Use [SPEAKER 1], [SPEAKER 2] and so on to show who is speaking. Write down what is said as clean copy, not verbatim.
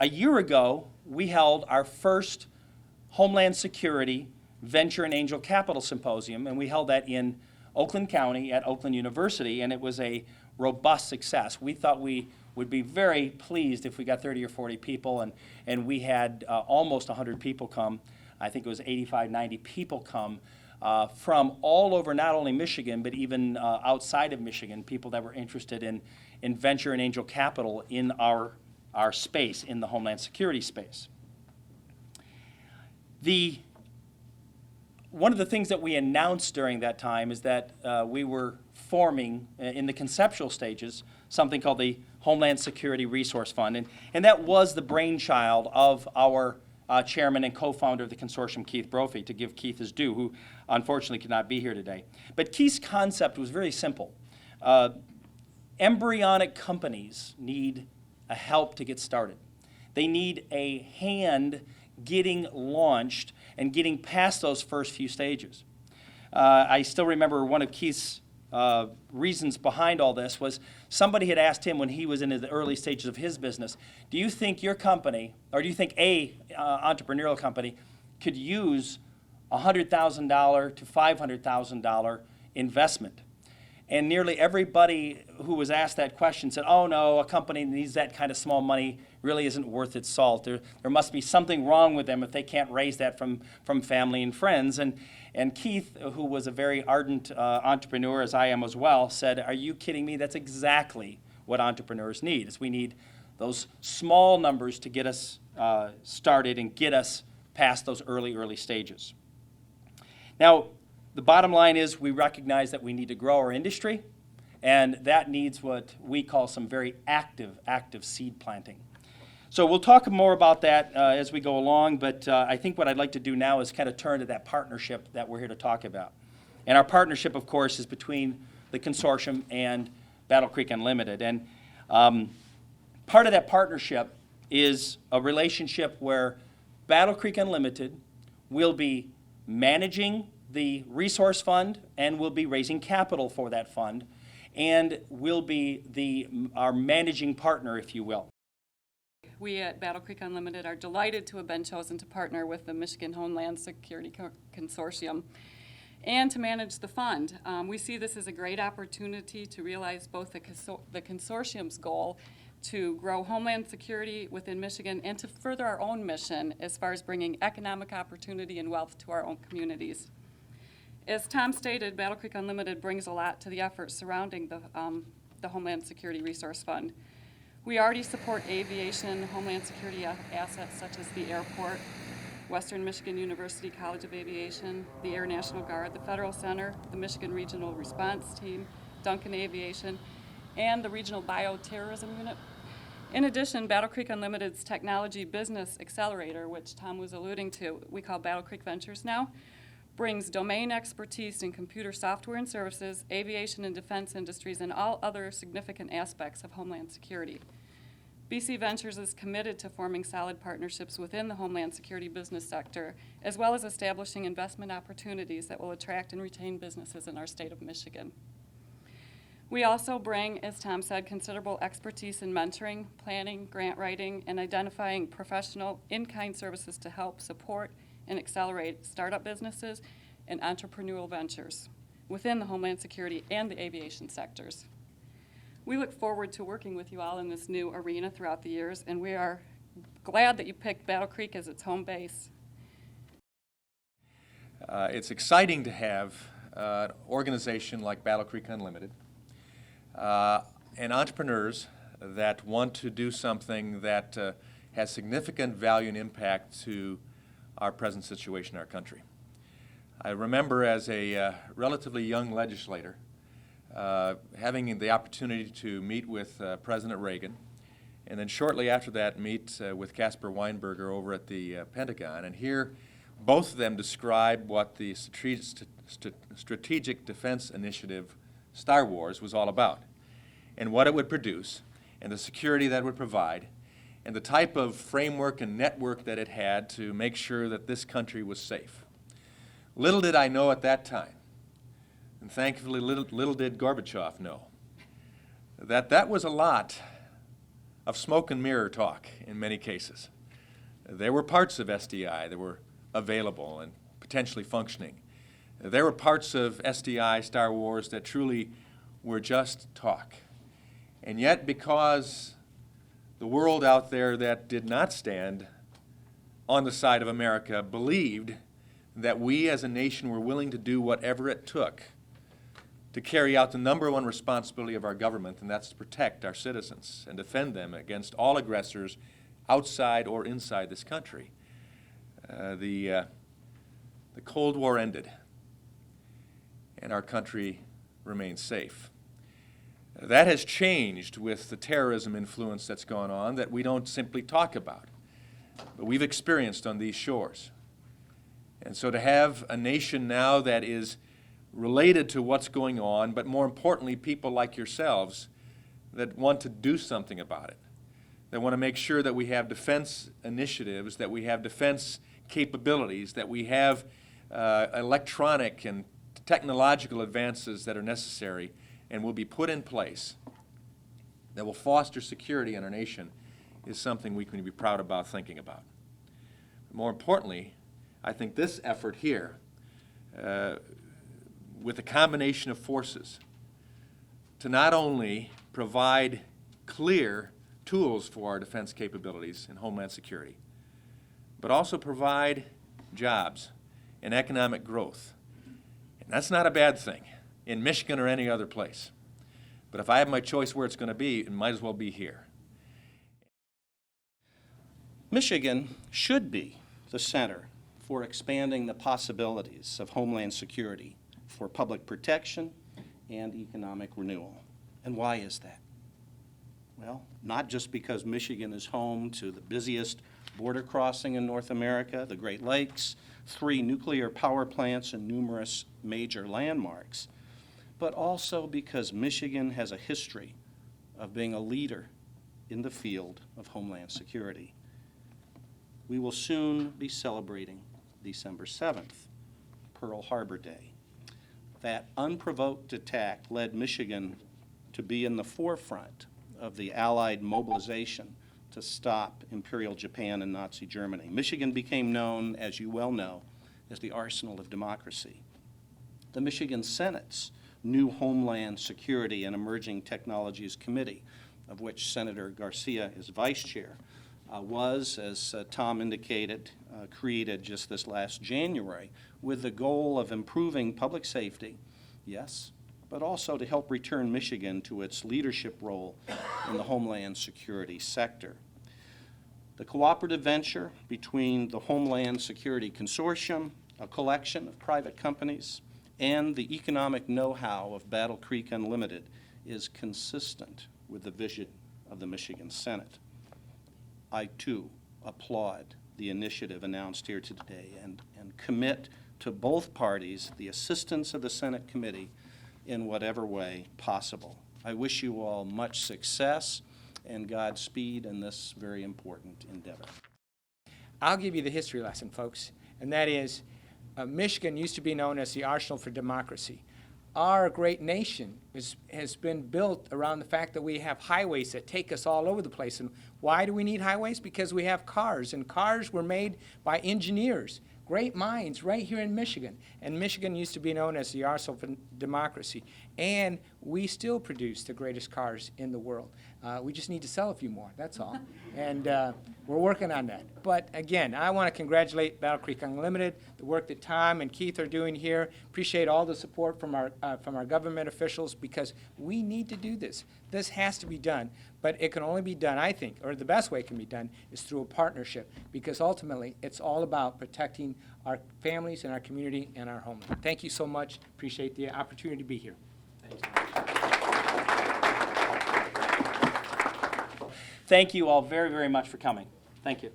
[SPEAKER 1] A year ago, we held our first Homeland Security Venture and Angel Capital Symposium, and we held that in Oakland County at Oakland University, and it was a robust success. We thought we would be very pleased if we got 30 or 40 people, and we had almost 100 people come. I think it was 85, 90 people come from all over, not only Michigan, but even outside of Michigan, people that were interested in venture and angel capital in our space, in the Homeland Security space. One of the things that we announced during that time is that we were forming, in the conceptual stages, something called the Homeland Security Resource Fund. And that was the brainchild of our chairman and co-founder of the consortium, Keith Brophy, to give Keith his due, who unfortunately could not be here today. But Keith's concept was very simple. Embryonic companies need a help to get started. They need a hand getting launched and getting past those first few stages. I still remember one of Keith's reasons behind all this was somebody had asked him when he was in the early stages of his business, do you think your company, or do you think a entrepreneurial company could use $100,000 to $500,000 investment? And nearly everybody who was asked that question said, oh no, a company needs that kind of small money really isn't worth its salt. There must be something wrong with them if they can't raise that from family and friends. And Keith, who was a very ardent entrepreneur, as I am as well, said, are you kidding me? That's exactly what entrepreneurs need, is we need those small numbers to get us started and get us past those early stages. Now, the bottom line is we recognize that we need to grow our industry, and that needs what we call some very active seed planting. So we'll talk more about that as we go along, but I think what I'd like to do now is kind of turn to that partnership that we're here to talk about. And our partnership, of course, is between the consortium and Battle Creek Unlimited. And part of that partnership is a relationship where Battle Creek Unlimited will be managing the resource fund and will be raising capital for that fund and will be our managing partner, if you will.
[SPEAKER 2] We at Battle Creek Unlimited are delighted to have been chosen to partner with the Michigan Homeland Security Consortium and to manage the fund. We see this as a great opportunity to realize both the consortium's goal to grow Homeland Security within Michigan and to further our own mission as far as bringing economic opportunity and wealth to our own communities. As Tom stated, Battle Creek Unlimited brings a lot to the effort surrounding the Homeland Security Resource Fund. We already support aviation, Homeland Security assets such as the airport, Western Michigan University College of Aviation, the Air National Guard, the Federal Center, the Michigan Regional Response Team, Duncan Aviation, and the Regional Bioterrorism Unit. In addition, Battle Creek Unlimited's Technology Business Accelerator, which Tom was alluding to, we call Battle Creek Ventures now, brings domain expertise in computer software and services, aviation and defense industries, and all other significant aspects of Homeland Security. BC Ventures is committed to forming solid partnerships within the Homeland Security business sector, as well as establishing investment opportunities that will attract and retain businesses in our state of Michigan. We also bring, as Tom said, considerable expertise in mentoring, planning, grant writing, and identifying professional in-kind services to help support and accelerate startup businesses and entrepreneurial ventures within the Homeland Security and the aviation sectors. We look forward to working with you all in this new arena throughout the years, and we are glad that you picked Battle Creek as its home base.
[SPEAKER 3] It's exciting to have an organization like Battle Creek Unlimited and entrepreneurs that want to do something that has significant value and impact to our present situation in our country. I remember as a relatively young legislator having the opportunity to meet with President Reagan, and then shortly after that meet with Caspar Weinberger over at the Pentagon, and hear both of them describe what the Strategic Defense Initiative, Star Wars, was all about, and what it would produce, and the security that it would provide, and the type of framework and network that it had to make sure that this country was safe. Little did I know at that time and thankfully little did Gorbachev know, that was a lot of smoke and mirror talk in many cases. There were parts of SDI that were available and potentially functioning. There were parts of SDI, Star Wars, that truly were just talk. And yet, because the world out there that did not stand on the side of America believed that we as a nation were willing to do whatever it took to carry out the number one responsibility of our government, and that's to protect our citizens and defend them against all aggressors outside or inside this country. The Cold War ended, and our country remains safe. That has changed with the terrorism influence that's gone on that we don't simply talk about, but we've experienced on these shores. And so to have a nation now that is related to what's going on, but more importantly, people like yourselves that want to do something about it, that want to make sure that we have defense initiatives, that we have defense capabilities, that we have electronic and technological advances that are necessary and will be put in place that will foster security in our nation is something we can be proud about thinking about. More importantly, I think this effort here, with a combination of forces, to not only provide clear tools for our defense capabilities in Homeland Security, but also provide jobs and economic growth. And that's not a bad thing in Michigan or any other place. But if I have my choice where it's going to be, it might as well be here.
[SPEAKER 4] Michigan should be the center for expanding the possibilities of Homeland Security for public protection and economic renewal. And why is that? Well, not just because Michigan is home to the busiest border crossing in North America, the Great Lakes, 3 nuclear power plants, and numerous major landmarks, but also because Michigan has a history of being a leader in the field of Homeland Security. We will soon be celebrating December 7th, Pearl Harbor Day. That unprovoked attack led Michigan to be in the forefront of the Allied mobilization to stop Imperial Japan and Nazi Germany. Michigan became known, as you well know, as the arsenal of democracy. The Michigan Senate's new Homeland Security and Emerging Technologies Committee, of which Senator Garcia is vice chair, was, as Tom indicated, created just this last January with the goal of improving public safety, yes, but also to help return Michigan to its leadership role in the Homeland Security sector. The cooperative venture between the Homeland Security Consortium, a collection of private companies, and the economic know-how of Battle Creek Unlimited is consistent with the vision of the Michigan Senate. I, too, applaud the initiative announced here today and commit to both parties the assistance of the Senate committee in whatever way possible. I wish you all much success and Godspeed in this very important endeavor.
[SPEAKER 5] I'll give you the history lesson, folks, and that is Michigan used to be known as the arsenal for democracy. Our great nation has been built around the fact that we have highways that take us all over the place. And why do we need highways? Because we have cars, and cars were made by engineers, great minds right here in Michigan. And Michigan used to be known as the arsenal for democracy. And we still produce the greatest cars in the world. We just need to sell a few more, that's all. And we're working on that. But again, I want to congratulate Battle Creek Unlimited, the work that Tom and Keith are doing here. Appreciate all the support from our government officials, because we need to do this. This has to be done, but it can only be done, I think, or the best way it can be done is through a partnership, because ultimately it's all about protecting our families and our community and our homeland. Thank you so much. Appreciate the opportunity to be here.
[SPEAKER 1] Thank you all very, very much for coming. Thank you.